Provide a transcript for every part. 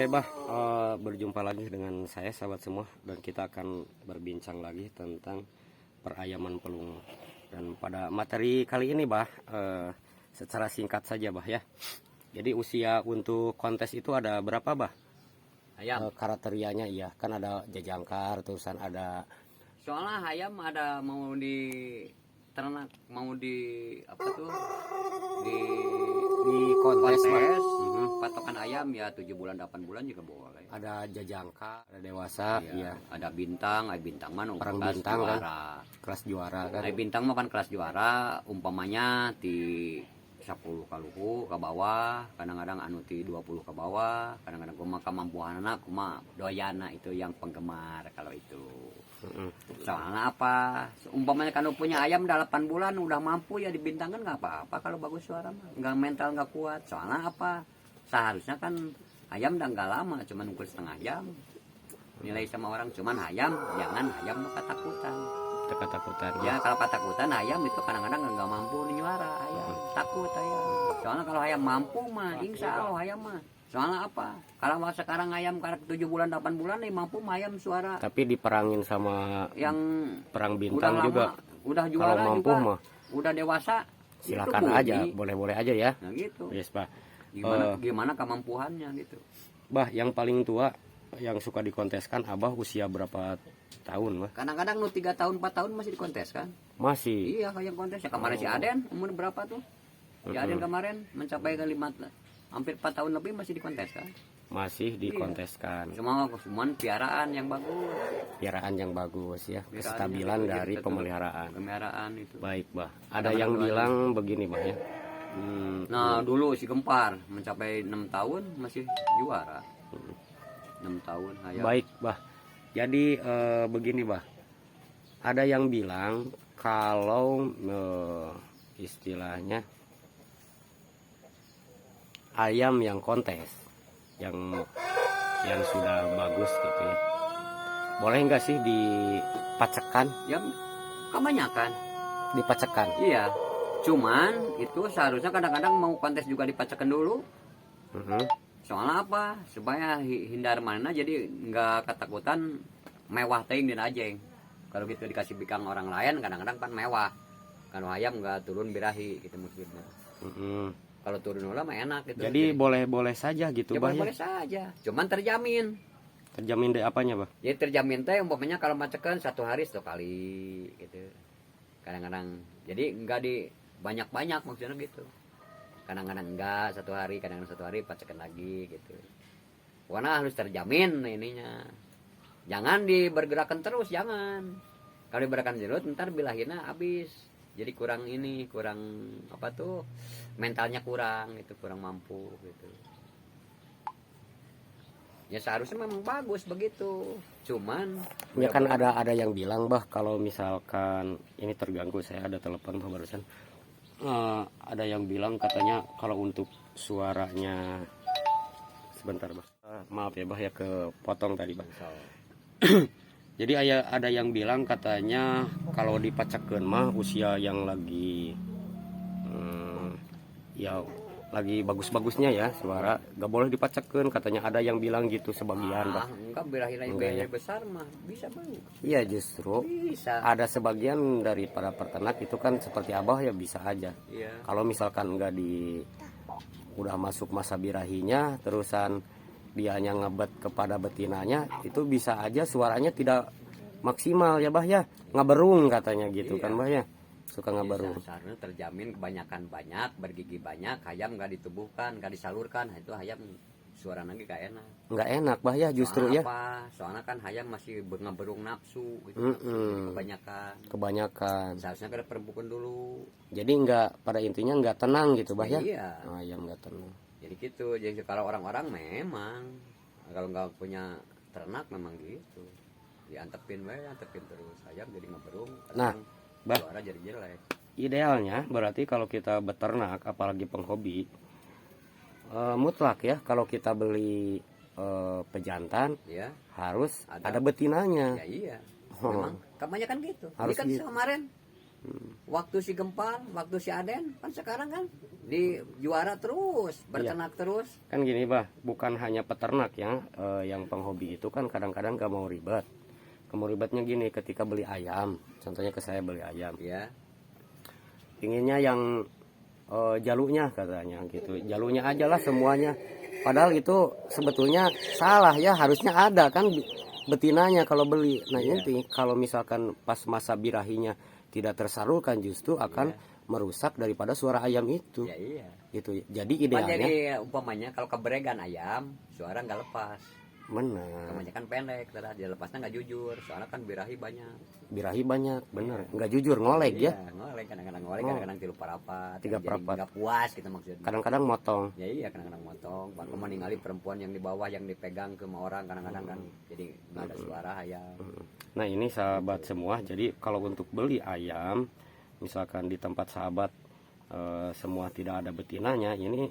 Oke bah, berjumpa lagi dengan saya sahabat semua, dan kita akan berbincang lagi tentang perayaman pelung. Dan pada materi kali ini bah, secara singkat saja bah ya. Jadi usia untuk kontes itu ada berapa bah? Ayam. Kriterianya iya, kan ada jajangkar, terusan ada. Soalnya ayam ada mau di ternak, mau di apa tuh? Di kontes bah. Patokan ayam ya 7 bulan 8 bulan juga boleh. Ada jajangkar, ada dewasa, iya. Ada bintang, bintang mana Perang kelas bintang juara. kan? Kelas juara kan. Bintang mah kan kelas juara, umpamanya di 10 kaluhu ke bawah, kadang-kadang anu ti 20 ke bawah, kadang-kadang kumaha kemampuanna kumaha doyana itu yang penggemar kalau itu. Soalnya apa? Umpamanya kalau punya ayam 8 bulan udah mampu ya dibintangkan nggak apa-apa kalau bagus suara mah. Nggak mental nggak kuat. Soalnya apa? Seharusnya kan ayam udah nggak lama, cuman ukur setengah jam. Nilai sama orang cuman ayam, jangan ayam lu ketakutan. Ketakutan. Ya kalau ketakutan ayam itu kadang-kadang nggak mampu nyuara ayam. Takut ayam. Soalnya kalau ayam mampu mah, insya Allah ayam mah. Soalnya apa? Kalau sekarang ayam 7 bulan 8 bulan nih mampu ayam suara. Tapi diperangin sama Yang perang bintang udah juga. Lama, udah juara kalau mampu juga, mah udah dewasa. silakan aja, boleh-boleh aja ya. Nah gitu. Yes, Pak. Gimana kemampuannya gitu. Bah, yang paling tua yang suka dikonteskan Abah usia berapa tahun, Bah? Kadang-kadang lu 3 tahun 4 tahun masih dikontes kan? Masih. Iya, kayak kontes. Ya kemarin si Aden umur berapa tuh? Si Aden kemarin mencapai ke 5 hampir 4 tahun lebih masih dikontes kan? Masih dikonteskan. Semua piaraan yang bagus. Piaraan yang bagus ya, kestabilan dari pemeliharaan. Pemeliharaan itu. Baik, Bah. Ada yang bilang begini, Bah ya. Nah, dulu si Gempar mencapai 6 tahun masih juara. 6 tahun ayam. Baik, Bah. Jadi begini, Bah. Ada yang bilang kalau istilahnya ayam yang kontes, yang sudah bagus gitu ya, boleh nggak sih dipacekan? Ya, kebanyakan Dipacekan. iya, cuman itu seharusnya kadang-kadang mau kontes juga dipacekan dulu. Soalnya apa? Supaya hindar mana, jadi nggak ketakutan mewah ting din ajeng. Kalau gitu dikasih bikang orang lain kadang-kadang kan mewah. Kalau ayam nggak turun birahi gitu maksudnya. Kalau turun ulah mah enak gitu. Jadi boleh-boleh saja gitu, ya, Bah ya. boleh saja. Cuman terjamin. Terjamin dari apanya, Bah? Jadi terjamin teh umpamanya kalau macekan 1 hari 1 kali gitu. Kadang-kadang jadi enggak di banyak-banyak maksudnya gitu. Kadang-kadang enggak 1 hari, kadang-kadang 1 hari pacekan lagi gitu. Karena harus terjamin ininya. Jangan dibergerakan terus, jangan. Kalau dibergerakan terus ntar bilahina habis. Jadi kurang apa tuh, mentalnya kurang gitu, kurang mampu gitu. Ya seharusnya memang bagus begitu, cuman ya kan ada yang bilang, Bah, kalau misalkan ini terganggu, saya ada telepon barusan. Ada yang bilang katanya kalau untuk suaranya, sebentar, Bah, maaf ya, Bah ya, kepotong tadi, Bah. Jadi ada yang bilang katanya kalau dipacekeun mah usia yang lagi ya lagi bagus-bagusnya ya suara, gak boleh dipacekeun katanya. Ada yang bilang gitu sebagian, Bah. Enggak, birahi besar mah bisa banget. Iya, justru Bisa. ada sebagian dari para peternak itu kan seperti Abah ya, bisa aja. Iya. Kalau misalkan enggak udah masuk masa birahinya, terusan dia hanya ngebet kepada betinanya, itu bisa aja suaranya tidak maksimal ya, Bah ya, ngaberung katanya gitu. Iya. Kan, Bah ya, suka ngaberung. Seharusnya terjamin kebanyakan banyak, bergigi banyak, ayam nggak ditubuhkan, nggak disalurkan, itu ayam suara lagi gak enak. Nggak enak, Bah ya, justru. Soalnya ya apa? Soalnya kan ayam masih ngaberung nafsu gitu. Kebanyakan seharusnya kita perempukan dulu, jadi nggak, pada intinya nggak tenang gitu, Bah ya. Iya. Ayam nggak tenang. Jadi gitu. Jadi kalau orang-orang memang kalau nggak punya ternak memang gitu, diantepin terus ayam jadi ngaberung. Nah, Bah, suara jadi jelek. Idealnya berarti kalau kita beternak, apalagi penghobi, mutlak ya, kalau kita beli pejantan ya, harus ada betinanya. Ya iya. Memang kebanyakan gitu. Harus Ini kan gitu. kemarin Waktu si Gempal, waktu si Aden, kan sekarang kan di juara terus, berternak terus. Kan gini bah, bukan hanya peternak ya, yang penghobi itu kan kadang-kadang gak mau ribet. Kamu ribetnya gini, ketika beli ayam, contohnya ke saya beli ayam, Ya, inginnya yang jalurnya katanya gitu, jalurnya aja lah semuanya. Padahal itu sebetulnya salah ya, harusnya ada kan betinanya kalau beli. Nah ini kalau misalkan pas masa birahinya tidak tersalurkan justru akan merusak daripada suara ayam itu. ya iya. Gitu. Jadi Kan idealnya jadi umpamanya kalau keberegan ayam, suara nggak lepas. benar. Kebanyakan pendek, terus dia lepasnya nggak jujur. Soalnya kan birahi banyak. Birahi banyak, bener. Nggak jujur ngolek ya. Iya, ngolek kadang-kadang ngolek, kadang-kadang tilu parapat. Tiga Jadi parapat. nggak puas gitu maksudnya. Kadang-kadang motong. Ya iya, kadang-kadang motong. Bahkan meninggali perempuan yang di bawah yang dipegang ke sama orang kadang-kadang kan. Jadi nggak ada suara ayam. Nah ini sahabat semua, jadi kalau untuk beli ayam, misalkan di tempat sahabat semua tidak ada betinanya, ini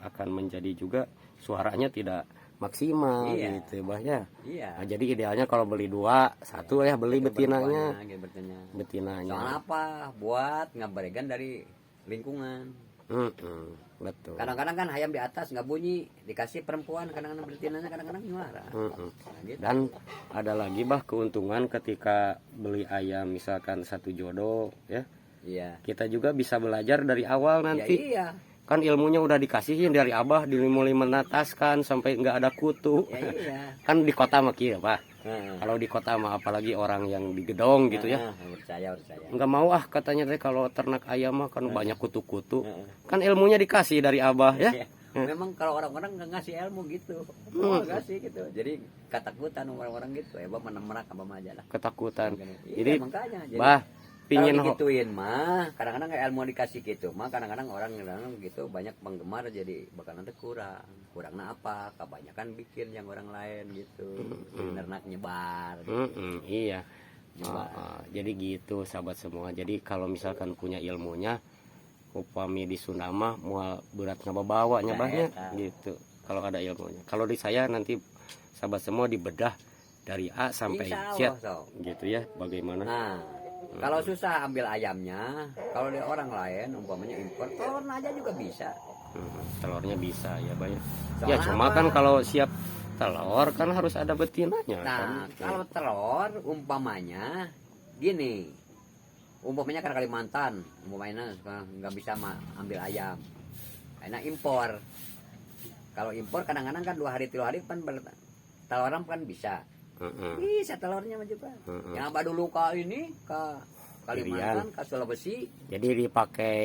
akan menjadi juga suaranya tidak maksimal gitu bah ya. Iya. Nah, jadi idealnya kalau beli dua, satu ya beli betinanya. Gitu, betinanya. Betinanya. Soalnya apa? Buat ngabaregan dari lingkungan. Betul. Kadang-kadang kan ayam di atas nggak bunyi, dikasih perempuan kadang-kadang betinanya kadang-kadang nyuara. Nah, gitu. Dan ada lagi bah keuntungan ketika beli ayam misalkan satu jodoh ya. Iya. Kita juga bisa belajar dari awal Ya, nanti. iya. Kan ilmunya udah dikasihin dari abah, mulai menetaskan sampai nggak ada kutu. Ya, iya. Kan di kota mah kieu pak. Heeh. Kalau di kota mah apalagi orang yang di gedong gitu ya, Percaya. nggak mau katanya teh kalau ternak ayam mah kan banyak kutu-kutu. Heeh. Kan ilmunya dikasih dari abah ya. Iya. Memang kalau orang-orang nggak ngasih ilmu gitu, nggak ngasih gitu. Jadi ketakutan orang-orang gitu, Abah menemerak apa aja lah. Ketakutan. Iya, Jadi makanya. Jadi, bah kalau pingin digituin mah, kadang-kadang kayak ilmu dikasih gitu, mah kadang-kadang orang gitu banyak penggemar jadi bakal nanti kurang. Kurangnya apa? Kebanyakan bikin yang orang lain gitu. Ternak nyebar. Iya. Nyebar. Jadi gitu sahabat semua. Jadi kalau misalkan punya ilmunya, upami di Sunda mah mual berat ngabawa nyabahnya gitu. Kalau ada ilmunya. Kalau di saya nanti sahabat semua dibedah dari A sampai Z gitu ya. Bagaimana? Nah, kalau susah ambil ayamnya, kalau di orang lain umpamanya impor, telurnya aja juga bisa. Telurnya bisa ya banyak. Soalnya Ya cuma apa? kan kalau siap telur kan harus ada betinanya Nah, kan. kalau telur umpamanya gini, umpamanya kan Kalimantan, umpamanya nggak bisa ambil ayam, enak impor. Kalau impor kadang-kadang kan 2 hari 3 hari kan teloran kan bisa. Bisa telurnya mah juga. Yang apa dulu ke ini ke Kalimantan, ke Sulawesi. Jadi dipakai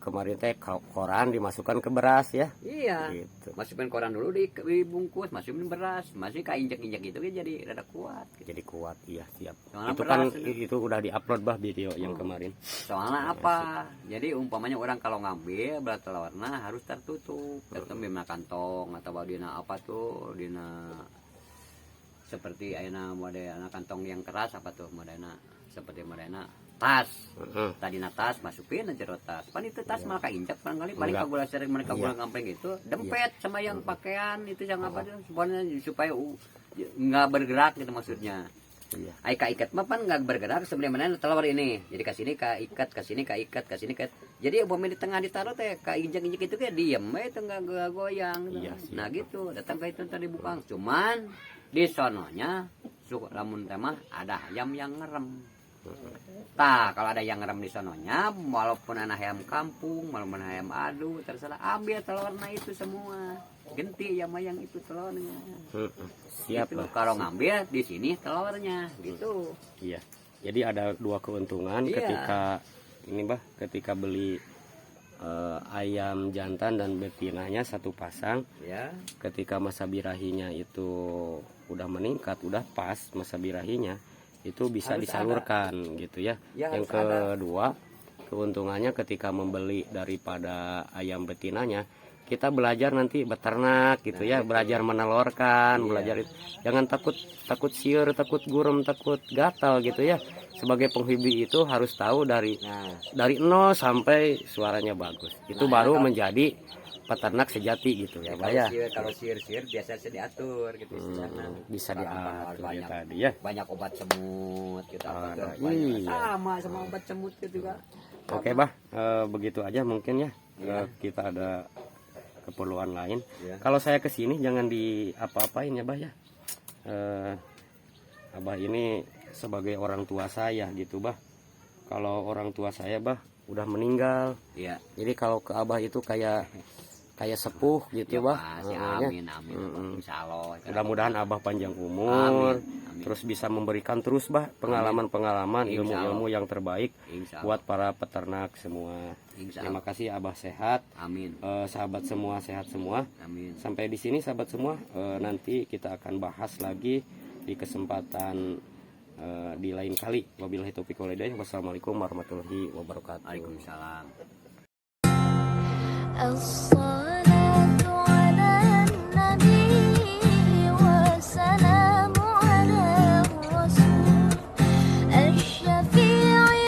kemarin teh koran dimasukkan ke beras ya. Iya. Gitu. Masukin koran dulu dibungkus, masukin beras, masih injek-injek gitu kan jadi rada kuat. Jadi kuat iya siap. Soalnya Itu beras, kan itu udah diupload bah video yang kemarin. Soalnya apa? Jadi umpamanya orang kalau ngambil berat telurnya harus tertutup, tertutup kantong atau dina apa tuh dina seperti ayeuna model kantong yang keras apa tuh modelna seperti modelna tas. Tadi tas masukin aja tas. Pan itu tas malah kainjak barangkali balik ke gula sering mereka gula kampeng itu dempet sama yang pakaian itu yang apa tuh sebenarnya supaya nggak bergerak gitu maksudnya. Iya. Ai ikat mah pan nggak bergerak sebenarnya telur ini. Jadi ke sini ikat, ke sini ikat, ke sini ikat. Jadi umpamanya di tengah ditaruh teh injak-injak itu kayak diem itu nggak goyang. Iya, Nah gitu datang ke itu tadi bukang. Cuman di sononya suka lamun tema ada ayam yang ngerem. Tah kalau ada yang ngerem di sononya walaupun anak ayam kampung walaupun ayam adu terserah ambil telurnya itu semua genti yang itu telurnya. Siap gitu. lah. Kalau ngambil di sini telurnya gitu. Iya. Jadi ada 2 keuntungan ketika ini bah ketika beli ayam jantan dan betinanya satu pasang. Ya. Ketika masa birahinya itu udah meningkat, udah pas masa birahinya itu bisa Harus disalurkan gitu ya. Ya, Yang kedua, keuntungannya ketika membeli daripada ayam betinanya, kita belajar nanti beternak gitu ya, belajar menelurkan, belajar jangan takut siur, takut gurem, takut gatal gitu ya. Sebagai penghobi itu harus tahu dari nol sampai suaranya bagus. Itu baru menjadi peternak sejati gitu ya, Bah ya. Kalau sihir biasa diatur gitu istilahnya. Bisa Karena diatur ya banyak tadi ya. banyak obat semut gitu apa tuh, Ada, banyak. iya. Sama obat semut gitu juga. Oke Bah, begitu aja mungkin ya. Iya. Kita ada keperluan lain. Iya. Kalau saya kesini jangan di apa-apain ya Bah ya. Abah ini sebagai orang tua saya gitu Bah. Kalau orang tua saya Bah udah meninggal. Iya. Jadi kalau ke Abah itu kayak sepuh gitu Ya, Bah. pasti. Ya. Amin. Insya Allah. Mudah-mudahan Abah panjang umur, Amin. terus bisa memberikan terus Bah pengalaman-pengalaman, Insya ilmu-ilmu yang terbaik Insya Allah. buat para peternak semua. Insya Terima Allah. kasih Abah sehat, Amin. sahabat semua sehat semua. Amin. Sampai di sini sahabat semua, nanti kita akan bahas lagi di kesempatan di lain kali. Wabillahi taufiq wal hidayah. Wassalamualaikum warahmatullahi wabarakatuh. Waalaikumsalam. الصلاة